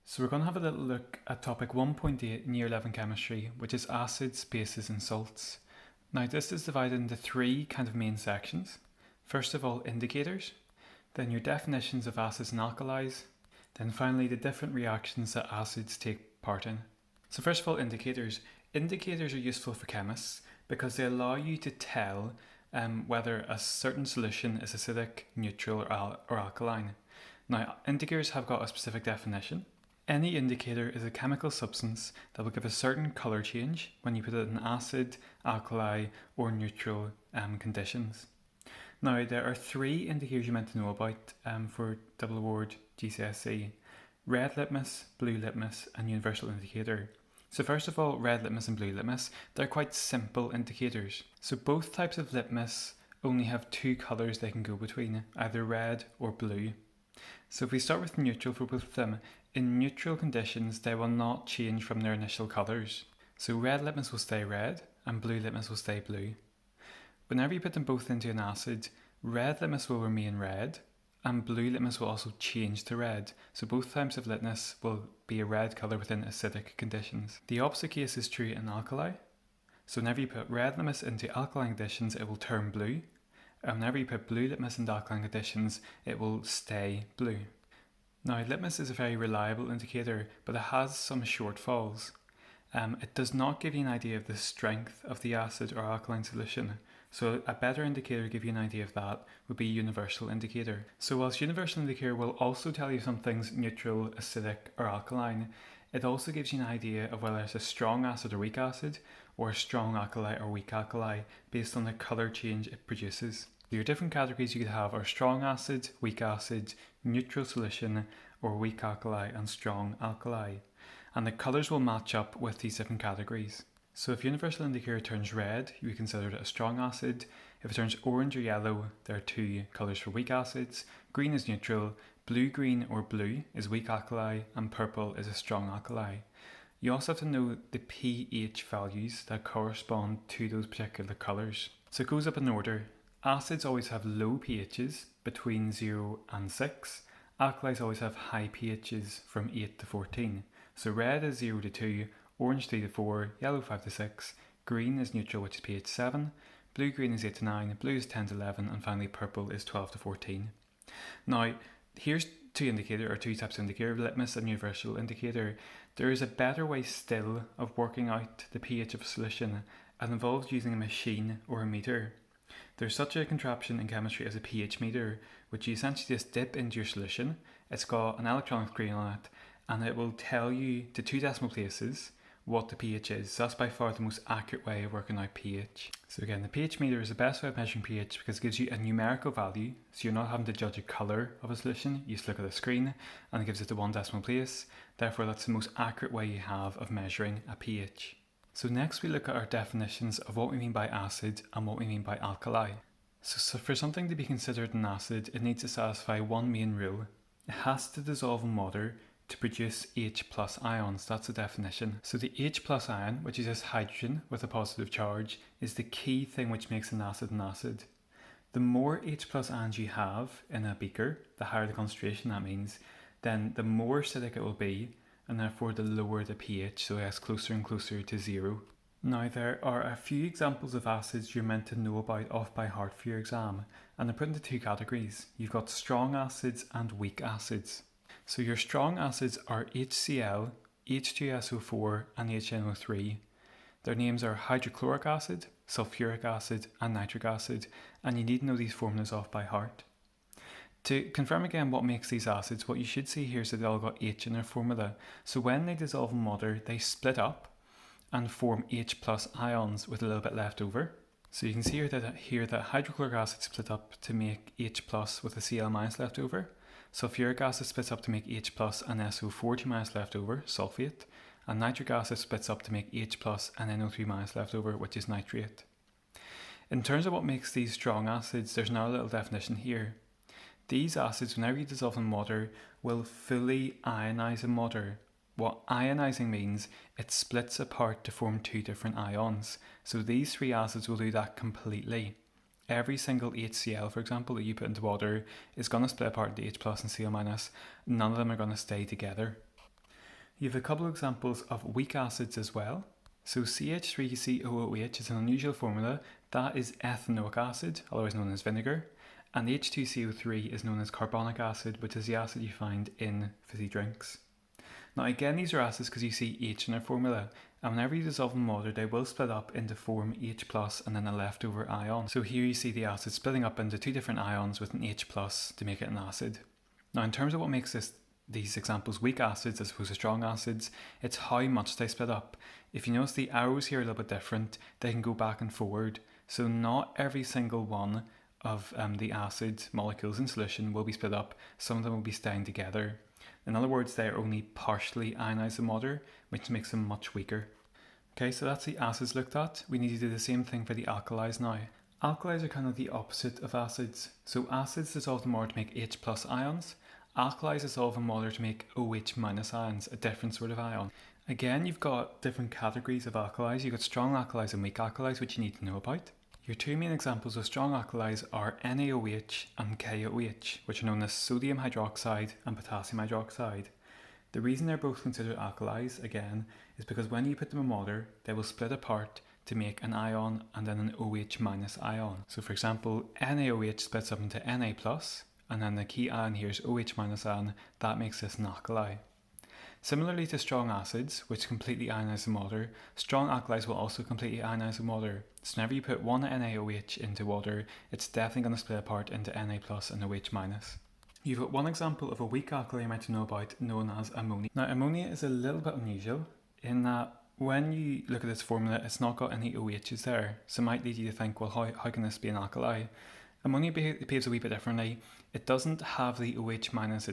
So we're going to have a little look at topic 1.8 in Year 11 Chemistry, which is acids, bases and salts. Now this is divided into three kind of main sections. First of all, indicators, then your definitions of acids and alkalis, then finally the different reactions that acids take part in. So first of all, indicators. Indicators are useful for chemists because they allow you to tell whether a certain solution is acidic, neutral or alkaline. Now indicators have got a specific definition. Any indicator is a chemical substance that will give a certain colour change when you put it in acid, alkali or neutral conditions. Now there are three indicators you're meant to know about for double award GCSE: red litmus, blue litmus and universal indicator. So first of all, red litmus and blue litmus, they're quite simple indicators. So both types of litmus only have two colours they can go between, either red or blue. So if we start with neutral for both of them, in neutral conditions they will not change from their initial colours. So red litmus will stay red and blue litmus will stay blue. Whenever you put them both into an acid, red litmus will remain red and blue litmus will also change to red. So both types of litmus will be a red colour within acidic conditions. The opposite case is true in alkali. So whenever you put red litmus into alkaline conditions, it will turn blue. And whenever you put blue litmus into alkaline conditions, it will stay blue. Now, litmus is a very reliable indicator, but it has some shortfalls. It does not give you an idea of the strength of the acid or alkaline solution. So a better indicator to give you an idea of that would be universal indicator. So whilst universal indicator will also tell you something's neutral, acidic or alkaline, it also gives you an idea of whether it's a strong acid or weak acid, or a strong alkali or weak alkali, based on the colour change it produces. Your different categories you could have are strong acid, neutral solution, or weak alkali and strong alkali. And the colours will match up with these different categories. So if universal indicator turns red, you would consider it a strong acid. If it turns orange or yellow, there are two colours for weak acids. Green is neutral, blue-green or blue is weak alkali, and purple is a strong alkali. You also have to know the pH values that correspond to those particular colours. So it goes up in order. Acids always have low pHs between 0 and 6. Alkalis always have high pHs from 8 to 14. So red is 0 to 2, orange 3 to 4, yellow 5 to 6, green is neutral which is pH 7, blue-green is 8 to 9, blue is 10 to 11 and finally purple is 12 to 14. Now here's two types of indicator, litmus and universal indicator. There is a better way still of working out the pH of a solution and involves using a machine or a meter. There's such a contraption in chemistry as a pH meter, which you essentially just dip into your solution. It's got an electronic screen on it and it will tell you to 2 decimal places what the pH is. So that's by far the most accurate way of working out pH. So again, the pH meter is the best way of measuring pH because it gives you a numerical value, so you're not having to judge a colour of a solution. You just look at the screen and it gives it to 1 decimal place. Therefore that's the most accurate way you have of measuring a pH. So next we look at our definitions of what we mean by acid and what we mean by alkali. So for something to be considered an acid, it needs to satisfy one main rule. It has to dissolve in water to produce H plus ions. That's the definition. So the H plus ion, which is just hydrogen with a positive charge, is the key thing which makes an acid an acid. The more H plus ions you have in a beaker, the higher the concentration that means, then the more acidic it will be, and therefore the lower the pH, so it gets closer and closer to 0. Now there are a few examples of acids you're meant to know about off by heart for your exam, and they're put into two categories. You've got strong acids and weak acids. So your strong acids are HCl, H2SO4 and HNO3. Their names are hydrochloric acid, sulfuric acid and nitric acid, and you need to know these formulas off by heart. To confirm again what makes these acids, what you should see here is that they all got H in their formula. So when they dissolve in water, they split up and form H plus ions with a little bit left over. So you can see here that hydrochloric acid split up to make H plus with a Cl minus left over. Sulfuric acid splits up to make H plus and SO4 2 minus left over, sulfate. And nitric acid splits up to make H plus and NO3 minus left over, which is nitrate. In terms of what makes these strong acids, there's now a little definition here. These acids, whenever you dissolve in water, will fully ionize in water. What ionizing means, it splits apart to form two different ions. So these three acids will do that completely. Every single HCl, for example, that you put into water is going to split apart into H plus and Cl minus. None of them are going to stay together. You have a couple of examples of weak acids as well. So CH3COOH is an unusual formula. That is ethanoic acid, otherwise known as vinegar. And H2CO3 is known as carbonic acid, which is the acid you find in fizzy drinks. Now again, these are acids because you see H in their formula, and whenever you dissolve them in water, they will split up into form H plus and then a leftover ion. So here you see the acid splitting up into two different ions with an H plus to make it an acid. Now in terms of what makes these examples weak acids as opposed to strong acids, it's how much they split up. If you notice the arrows here are a little bit different, they can go back and forward. So not every single one of the acid molecules in solution will be split up. Some of them will be staying together. In other words, they are only partially ionized in water, which makes them much weaker. Okay, so that's the acids looked at. We need to do the same thing for the alkalis now. Alkalis are kind of the opposite of acids. So acids dissolve in water to make H plus ions. Alkalis dissolve in water to make OH minus ions, a different sort of ion. Again, you've got different categories of alkalis. You've got strong alkalis and weak alkalis, which you need to know about. Your two main examples of strong alkalis are NaOH and KOH, which are known as sodium hydroxide and potassium hydroxide. The reason they're both considered alkalis, again, is because when you put them in water, they will split apart to make an ion and then an OH minus ion. So for example, NaOH splits up into Na plus, and then the key ion here is OH minus ion. That makes this an alkali. Similarly to strong acids, which completely ionize in water, strong alkalis will also completely ionize in water. So whenever you put one NaOH into water, it's definitely going to split apart into Na plus and OH minus. You've got one example of a weak alkali you might know about, known as ammonia. Now ammonia is a little bit unusual in that when you look at its formula, it's not got any OHs there. So it might lead you to think, well, how can this be an alkali? Ammonia behaves a wee bit differently. It doesn't have the OH minus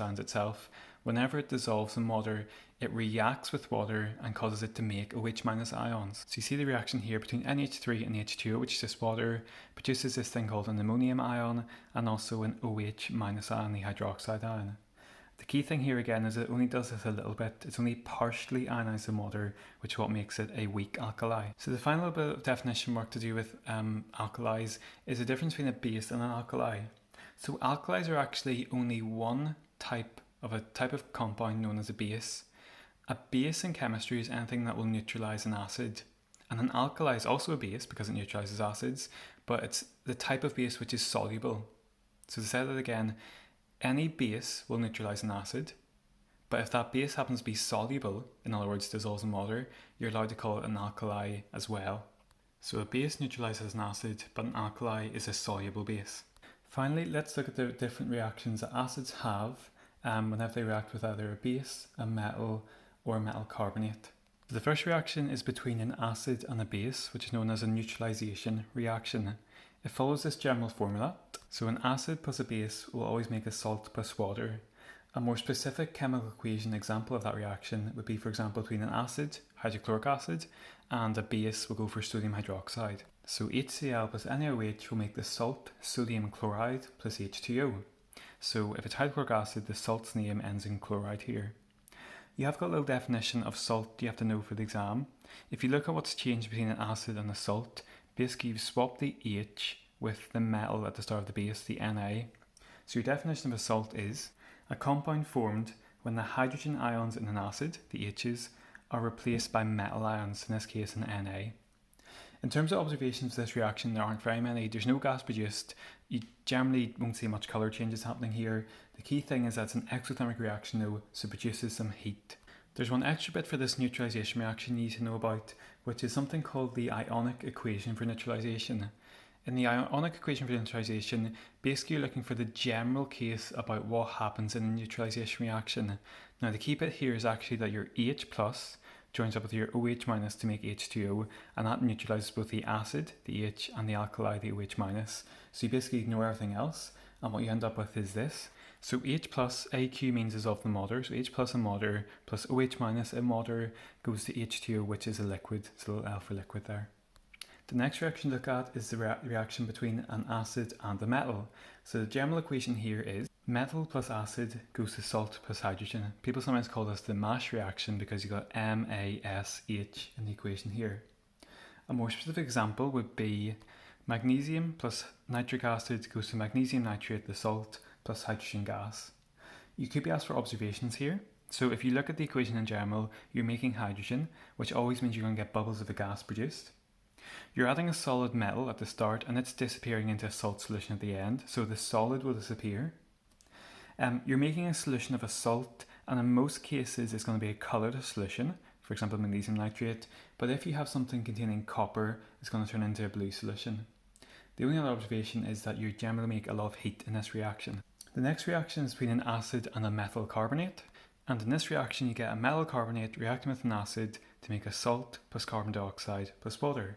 ions itself. Whenever it dissolves in water, it reacts with water and causes it to make OH minus ions. So you see the reaction here between NH3 and H2O, which is just water, produces this thing called an ammonium ion and also an OH minus ion, the hydroxide ion. The key thing here again is it only does this a little bit. It's only partially ionized in water, which is what makes it a weak alkali. So the final bit of definition work to do with alkalis is the difference between a base and an alkali. So alkalis are actually only one type of compound known as a base. A base in chemistry is anything that will neutralize an acid. And an alkali is also a base because it neutralizes acids, but it's the type of base which is soluble. So to say that again, any base will neutralize an acid, but if that base happens to be soluble, in other words dissolves in water, you're allowed to call it an alkali as well. So a base neutralizes an acid, but an alkali is a soluble base. Finally, let's look at the different reactions that acids have whenever they react with either a base, a metal, or a metal carbonate. The first reaction is between an acid and a base, which is known as a neutralization reaction. It follows this general formula. So an acid plus a base will always make a salt plus water. A more specific chemical equation example of that reaction would be, for example, between an acid, hydrochloric acid, and a base will go for sodium hydroxide. So HCl plus NaOH will make the salt sodium chloride plus H2O. So if it's hydrochloric acid, the salt's name ends in chloride here. You have got a little definition of salt you have to know for the exam. If you look at what's changed between an acid and a salt, basically you've swapped the H with the metal at the start of the base, the Na. So your definition of a salt is a compound formed when the hydrogen ions in an acid, the H's, are replaced by metal ions, in this case an Na. In terms of observations of this reaction, there aren't very many. There's no gas produced. You generally won't see much colour changes happening here. The key thing is that it's an exothermic reaction though, so it produces some heat. There's one extra bit for this neutralization reaction you need to know about, which is something called the ionic equation for neutralization. In the ionic equation for neutralization, basically you're looking for the general case about what happens in a neutralization reaction. Now the key bit here is actually that your H plus joins up with your OH minus to make H2O, and that neutralizes both the acid, the H, and the alkali, the OH minus. So you basically ignore everything else, and what you end up with is this. So H plus AQ means dissolved in water, so H plus in water plus OH minus in water goes to H2O, which is a liquid. It's a little L for liquid there. The next reaction to look at is the reaction between an acid and a metal. So the general equation here is metal plus acid goes to salt plus hydrogen. People sometimes call this the MASH reaction because you've got MASH in the equation here. A more specific example would be magnesium plus nitric acid goes to magnesium nitrate, the salt, plus hydrogen gas. You could be asked for observations here. So if you look at the equation in general, you're making hydrogen, which always means you're going to get bubbles of a gas produced. You're adding a solid metal at the start and it's disappearing into a salt solution at the end, so the solid will disappear. You're making a solution of a salt, and in most cases it's going to be a coloured solution, for example magnesium nitrate, but if you have something containing copper, it's going to turn into a blue solution. The only other observation is that you generally make a lot of heat in this reaction. The next reaction is between an acid and a metal carbonate, and in this reaction you get a metal carbonate reacting with an acid to make a salt plus carbon dioxide plus water.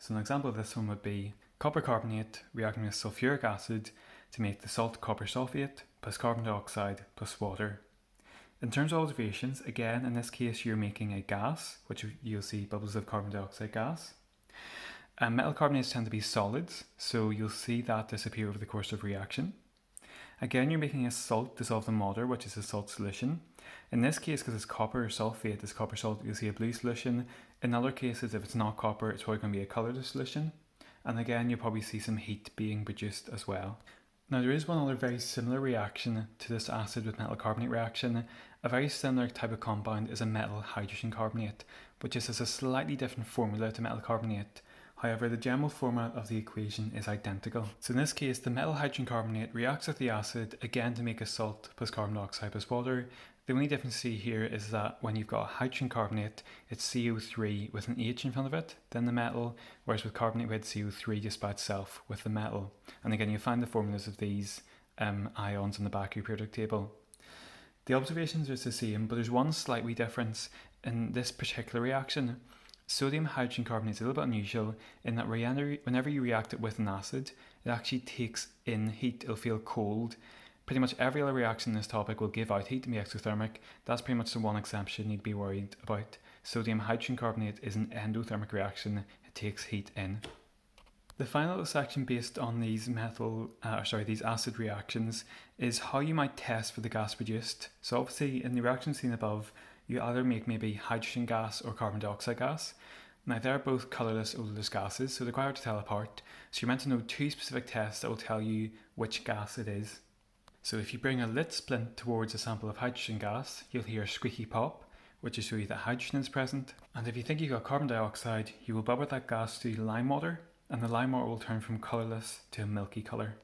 So an example of this one would be copper carbonate reacting with sulfuric acid to make the salt copper sulfate plus carbon dioxide plus water. In terms of observations, again in this case you're making a gas, which you'll see bubbles of carbon dioxide gas. Metal carbonates tend to be solids, so you'll see that disappear over the course of reaction. Again, you're making a salt dissolved in water, which is a salt solution. In this case, because it's copper sulfate, it's copper salt, you'll see a blue solution. In other cases, if it's not copper, it's probably going to be a coloured solution. And again, you'll probably see some heat being produced as well. Now, there is one other very similar reaction to this acid with metal carbonate reaction. A very similar type of compound is a metal hydrogen carbonate, which just has a slightly different formula to metal carbonate. However, the general format of the equation is identical. So in this case, the metal hydrogen carbonate reacts with the acid again to make a salt plus carbon dioxide plus water. The only difference you see here is that when you've got a hydrogen carbonate, it's CO3 with an H in front of it, then the metal, whereas with carbonate we had CO3 just by itself with the metal. And again, you'll find the formulas of these ions on the back of your periodic table. The observations are the same, but there's one slight wee difference in this particular reaction. Sodium hydrogen carbonate is a little bit unusual in that whenever you react it with an acid, it actually takes in heat. It'll feel cold. Pretty much every other reaction in this topic will give out heat and be exothermic. That's pretty much the one exception you need to be worried about. Sodium hydrogen carbonate is an endothermic reaction. It takes heat in. The final section based on these acid reactions is how you might test for the gas produced. So obviously in the reaction seen above, you either make maybe hydrogen gas or carbon dioxide gas. Now they're both colourless, odourless gases, so they're quite hard to tell apart. So you're meant to know two specific tests that will tell you which gas it is. So if you bring a lit splint towards a sample of hydrogen gas, you'll hear a squeaky pop, which will show you that hydrogen is present. And if you think you've got carbon dioxide, you will bubble that gas through lime water, and the lime water will turn from colourless to a milky colour.